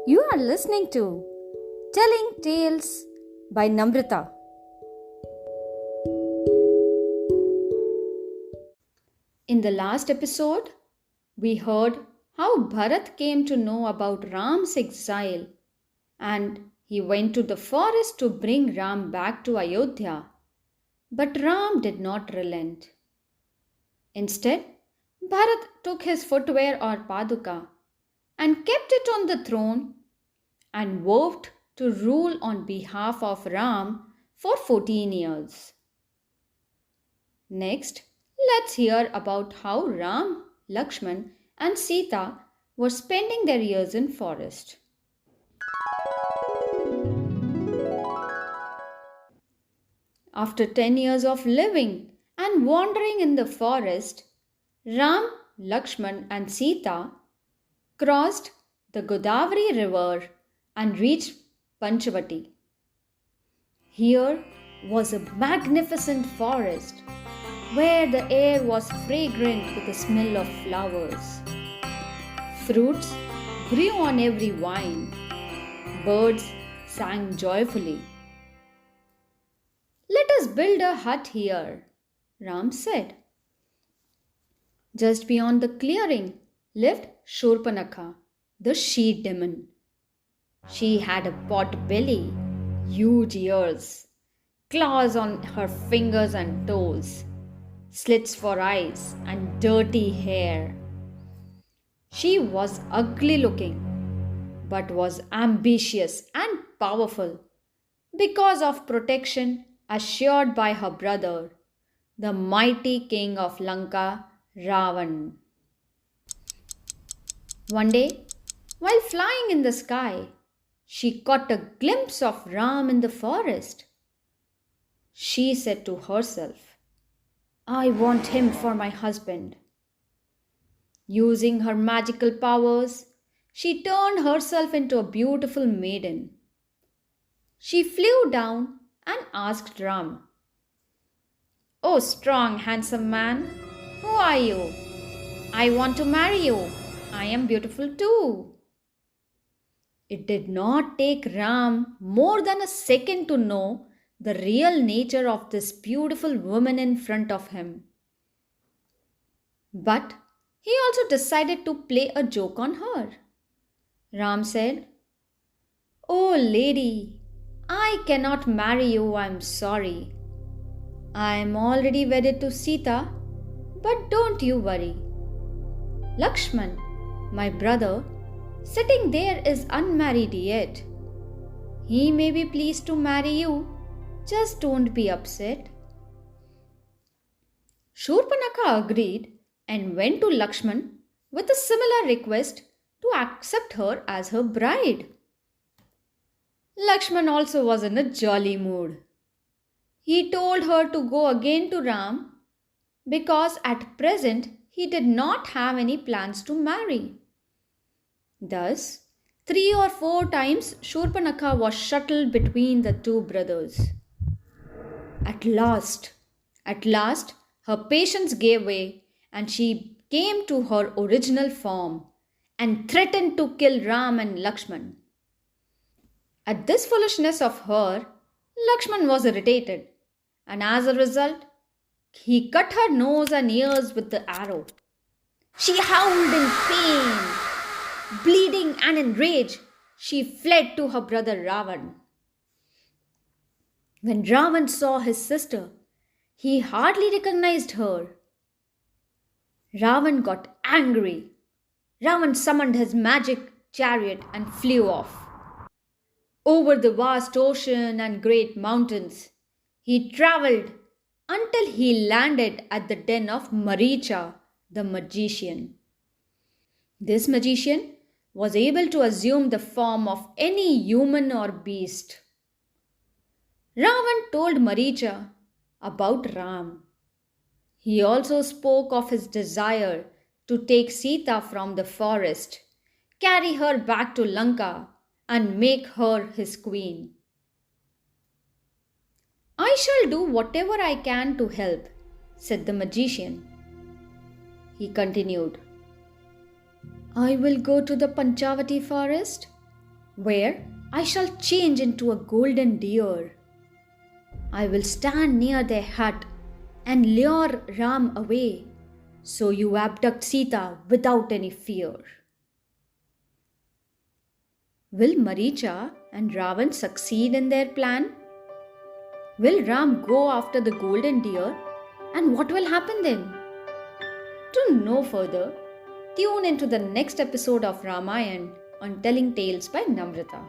You are listening to Telling Tales by Namrata. In the last episode, we heard how Bharat came to know about Ram's exile and he went to the forest to bring Ram back to Ayodhya. But Ram did not relent. Instead, Bharat took his footwear or paduka and kept it on the throne and vowed to rule on behalf of Ram for 14 years. Next, let's hear about how Ram, Lakshman, and Sita were spending their years in forest. After 10 years of living and wandering in the forest, Ram, Lakshman, and Sita crossed the Godavari river and reached Panchavati. Here was a magnificent forest where the air was fragrant with the smell of flowers. Fruits grew on every vine. Birds sang joyfully. "Let us build a hut here," Ram said. Just beyond the clearing lived Shurpanakha, the she demon. She had a pot belly, huge ears, claws on her fingers and toes, slits for eyes, and dirty hair. She was ugly looking, but was ambitious and powerful because of protection assured by her brother, the mighty king of Lanka, Ravan. One day, while flying in the sky, she caught a glimpse of Ram in the forest. She said to herself, "I want him for my husband." Using her magical powers, she turned herself into a beautiful maiden. She flew down and asked Ram, "Oh, strong, handsome man, who are you? I want to marry you. I am beautiful too." It did not take Ram more than a second to know the real nature of this beautiful woman in front of him. But he also decided to play a joke on her. Ram said, "Oh, lady, I cannot marry you, I am sorry. I am already wedded to Sita, but don't you worry. Lakshman, my brother, sitting there is unmarried yet. He may be pleased to marry you, just don't be upset." Shurpanakha agreed and went to Lakshman with a similar request to accept her as her bride. Lakshman also was in a jolly mood. He told her to go again to Ram because at present he did not have any plans to marry. Thus, 3 or 4 times Shurpanakha was shuttled between the two brothers. At last, her patience gave way and she came to her original form and threatened to kill Ram and Lakshman. At this foolishness of her, Lakshman was irritated, and as a result, he cut her nose and ears with the arrow. She howled in pain. Bleeding and in rage, she fled to her brother Ravan. When Ravan saw his sister, he hardly recognized her. Ravan got angry. Ravan summoned his magic chariot and flew off. Over the vast ocean and great mountains, he travelled until he landed at the den of Maricha, the magician. This magician was able to assume the form of any human or beast. Ravan told Maricha about Ram. He also spoke of his desire to take Sita from the forest, carry her back to Lanka, and make her his queen. "I shall do whatever I can to help," said the magician. He continued, "I will go to the Panchavati forest where I shall change into a golden deer. I will stand near their hut and lure Ram away, so you abduct Sita without any fear. Will Maricha and Ravan succeed in their plan? Will Ram go after the golden deer? And what will happen then? To know further, tune into the next episode of Ramayan on Telling Tales by Namrata.